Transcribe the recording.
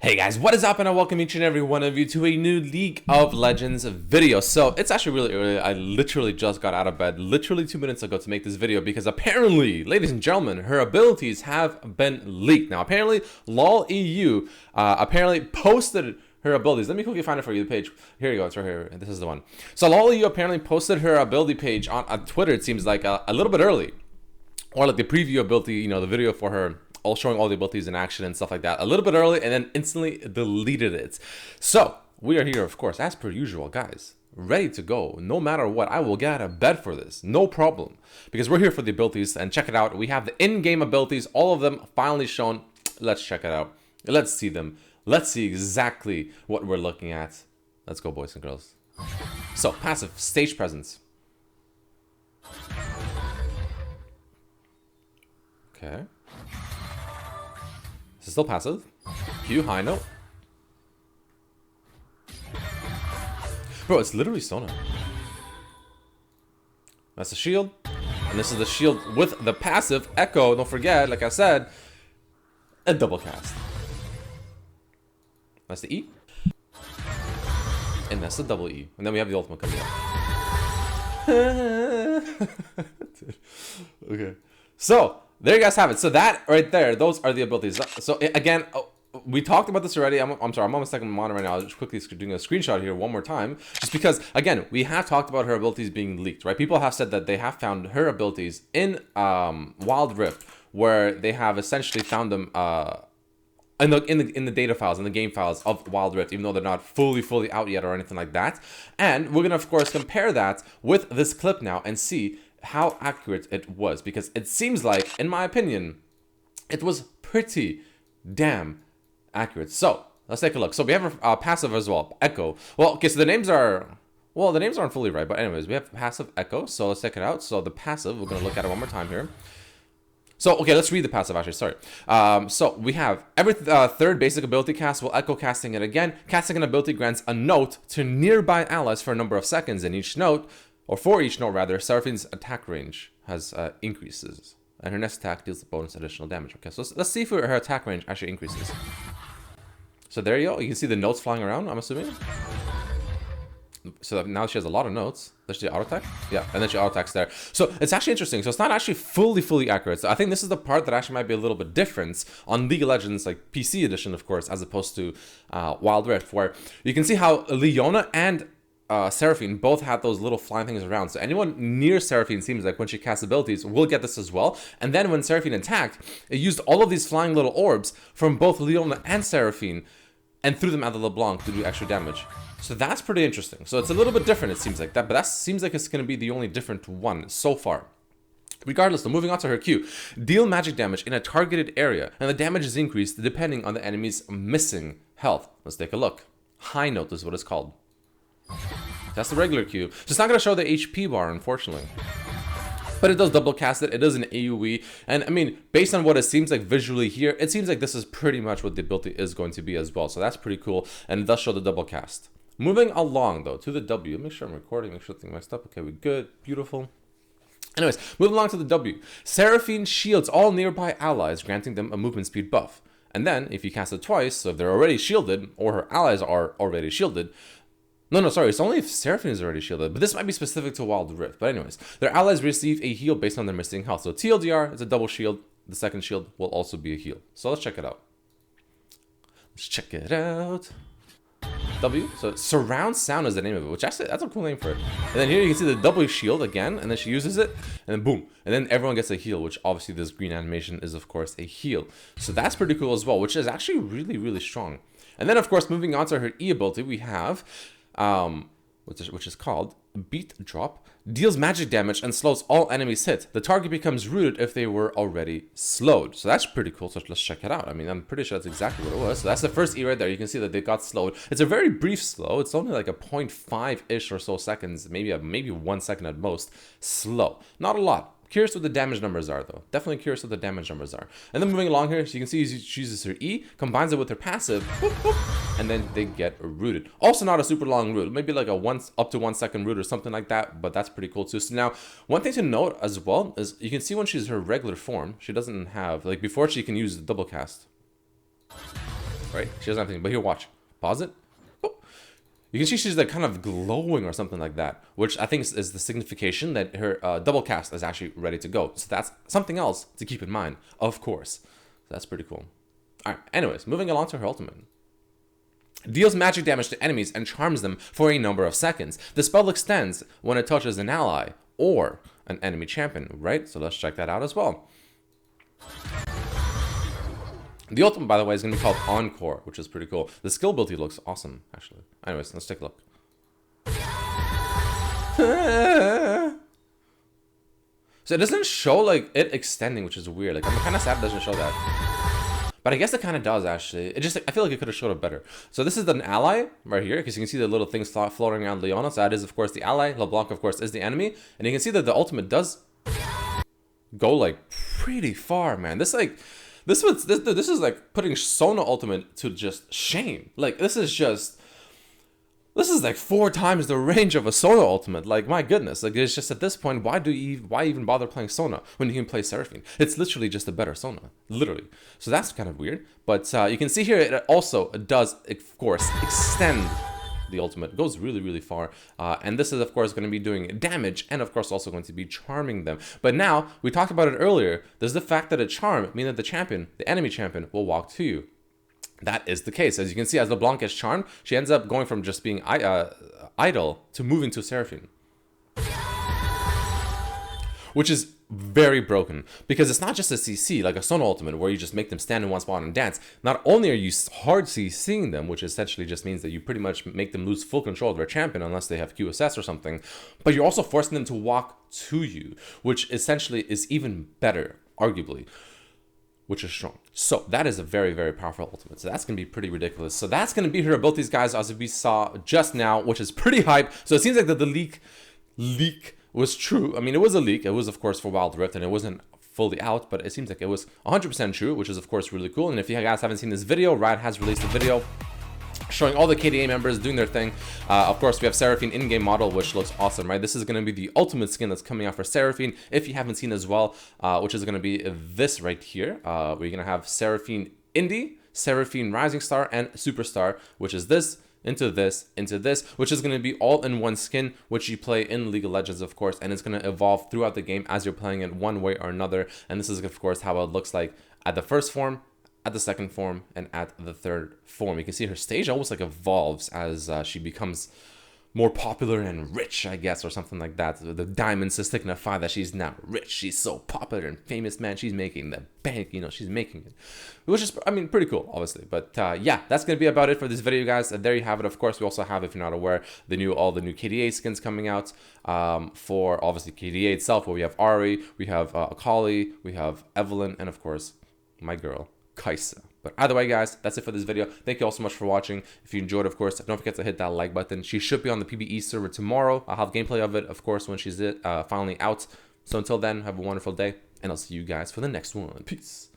Hey guys, what is up, and I welcome each and every one of you to a new League of Legends video. So it's actually really early. I literally just got out of bed literally 2 minutes ago to make this video because apparently, ladies and gentlemen, her abilities have been leaked. Now apparently LOL EU apparently posted her abilities. Let me quickly find it for you, the page. Here you go, it's right here. This is the one. So LOL EU apparently posted her ability page on Twitter, it seems like a little bit early. Or like the preview ability, you know, the video for her all showing all the abilities in action and stuff like that a little bit early, and then instantly deleted it. So we are here, of course, as per usual, guys, ready to go. No matter what, I will get out of bed for this, no problem, because we're here for the abilities. And check it out, we have the in-game abilities, all of them finally shown. Let's check it out, let's see them, let's see exactly what we're looking at. Let's go, boys and girls. So passive, stage presence. Okay, this is still passive. Q, high note. Bro, it's literally Sona. That's the shield. And this is the shield with the passive echo. Don't forget, like I said, a double cast. That's the E. And that's the double E. And then we have the ultimate coming up. Okay. So there you guys have it. So that right there, those are the abilities. So again, we talked about this already. I'm sorry, I'm on my second monitor right now. I'm just quickly doing a screenshot here one more time, just because again, we have talked about her abilities being leaked, right? People have said that they have found her abilities in Wild Rift, where they have essentially found them in the data files, in the game files of Wild Rift, even though they're not fully out yet or anything like that. And we're gonna of course compare that with this clip now and see how accurate it was, because it seems like, in my opinion, it was pretty damn accurate. So let's take a look. So we have a passive as well, Echo. Well, okay, so the names are, well, the names aren't fully right, but anyways, we have passive Echo. So let's check it out. So the passive, we're gonna look at it one more time here. So, okay, let's read the passive actually, sorry. So we have every third basic ability cast will echo casting it again. Casting an ability grants a note to nearby allies for a number of seconds, and each note, or for each note rather, Seraphine's attack range has increases, and her next attack deals bonus additional damage. Okay, so let's see if her attack range actually increases. So there you go, you can see the notes flying around, I'm assuming. So now she has a lot of notes. Does she auto attack? Yeah, and then she auto attacks there. So it's actually interesting. So it's not actually fully accurate. So I think this is the part that actually might be a little bit different on League of Legends, like PC edition, of course, as opposed to Wild Rift, where you can see how Leona and Seraphine both had those little flying things around. So anyone near Seraphine, seems like when she casts abilities, will get this as well. And then when Seraphine attacked, it used all of these flying little orbs from both Leona and Seraphine and threw them at the LeBlanc to do extra damage. So that's pretty interesting. So it's a little bit different, it seems like that, but that seems like it's going to be the only different one so far. Regardless, though, moving on to her Q. Deal magic damage in a targeted area, and the damage is increased depending on the enemy's missing health. Let's take a look. High note is what it's called. That's the regular Q. So it's not going to show the HP bar, unfortunately. But it does double cast it. It is an AoE. And I mean, based on what it seems like visually here, it seems like this is pretty much what the ability is going to be as well. So that's pretty cool. And it does show the double cast. Moving along though to the W. Make sure I'm recording, make sure everything messed up. Okay, we're good. Beautiful. Anyways, moving along to the W. Seraphine shields all nearby allies, granting them a movement speed buff. And then, if you cast it twice, so if they're already shielded, or her allies are already shielded, no, sorry, it's only if Seraphine is already shielded, but this might be specific to Wild Rift. But anyways, their allies receive a heal based on their missing health. So TLDR is a double shield. The second shield will also be a heal. So let's check it out. Let's check it out. W, so surround sound is the name of it, which actually, that's a cool name for it. And then here you can see the double shield again, and then she uses it, and then boom. And then everyone gets a heal, which obviously this green animation is of course a heal. So that's pretty cool as well, which is actually really strong. And then of course, moving on to her E ability, we have which is called Beat Drop. Deals magic damage and slows all enemies hit. The target becomes rooted if they were already slowed. So that's pretty cool. So let's check it out. I mean, I'm pretty sure that's exactly what it was. So that's the first E right there. You can see that they got slowed. It's a very brief slow. It's only like a 0.5-ish or so seconds, maybe 1 second at most. Slow. Not a lot. Curious what the damage numbers are, though. Definitely curious what the damage numbers are. And then moving along here, so you can see she uses her E, combines it with her passive, boop, boop, and then they get rooted. Also not a super long root, maybe like a up to 1 second root or something like that, but that's pretty cool too. So now, one thing to note as well is you can see when she's her regular form, she doesn't have, like before she can use the double cast. right? She doesn't have anything. But here, watch. Pause it. Oh. You can see she's like kind of glowing or something like that, which I think is the signification that her double cast is actually ready to go. So that's something else to keep in mind, of course. So that's pretty cool. All right, anyways, moving along to her ultimate. Deals magic damage to enemies and charms them for a number of seconds. The spell extends when it touches an ally or an enemy champion, right? So let's check that out as well. The ultimate, by the way, is going to be called Encore, which is pretty cool. The skill ability looks awesome, actually. Anyways, let's take a look. So it doesn't show, like, it extending, which is weird. Like, I'm kind of sad it doesn't show that. But I guess it kind of does, actually. It just, I feel like it could have showed it better. So this is an ally right here, because you can see the little things floating around Leona. So that is, of course, the ally. LeBlanc, of course, is the enemy. And you can see that the ultimate does go, like, pretty far, man. This, like... This is like putting Sona ultimate to just shame. Like this is like 4 times the range of a Sona ultimate. Like my goodness, like it's just at this point, why even bother playing Sona when you can play Seraphine? It's literally just a better Sona, literally. So that's kind of weird. But you can see here it also does, of course, extend. The ultimate goes really far, and this is of course going to be doing damage and of course also going to be charming them. But now we talked about it earlier, there's the fact that a charm means that the champion, the enemy champion, will walk to you. That is the case. As you can see, as LeBlanc gets charmed, she ends up going from just being idle to moving to Seraphine, which is very broken, because it's not just a CC like a Sona ultimate where you just make them stand in one spot and dance. Not only are you hard CCing them, which essentially just means that you pretty much make them lose full control of their champion unless they have QSS or something, but you're also forcing them to walk to you, which essentially is even better, arguably, which is strong. So that is a very powerful ultimate. So that's going to be pretty ridiculous. So that's going to be her abilities, guys, as we saw just now, which is pretty hype. So it seems like that the leak was true. I mean, it was a leak. It was, of course, for Wild Rift, and it wasn't fully out, but it seems like it was 100% true, which is, of course, really cool. And if you guys haven't seen this video, Riot has released a video showing all the KDA members doing their thing. Of course, we have Seraphine in-game model, which looks awesome, right? This is going to be the ultimate skin that's coming out for Seraphine, if you haven't seen as well, which is going to be this right here. We're going to have Seraphine Indie, Seraphine Rising Star, and Superstar, which is this, into this, which is going to be all in one skin, which you play in League of Legends, of course, and it's going to evolve throughout the game as you're playing it one way or another. And this is, of course, how it looks like at the first form, at the second form, and at the third form. You can see her stage almost like evolves as she becomes more popular and rich, I guess, or something like that. The diamonds to signify that she's now rich. She's so popular and famous, man. She's making the bank, you know, she's making it. Which is, I mean, pretty cool, obviously. But yeah, that's going to be about it for this video, guys. There you have it. Of course, we also have, if you're not aware, all the new KDA skins coming out for, obviously, KDA itself, where we have Ari, we have Akali, we have Evelyn, and, of course, my girl, Kaisa. But either way, guys, that's it for this video. Thank you all so much for watching. If you enjoyed, of course, don't forget to hit that like button. She should be on the PBE server tomorrow. I'll have gameplay of it, of course, when she's finally out. So until then, have a wonderful day, and I'll see you guys for the next one. Peace.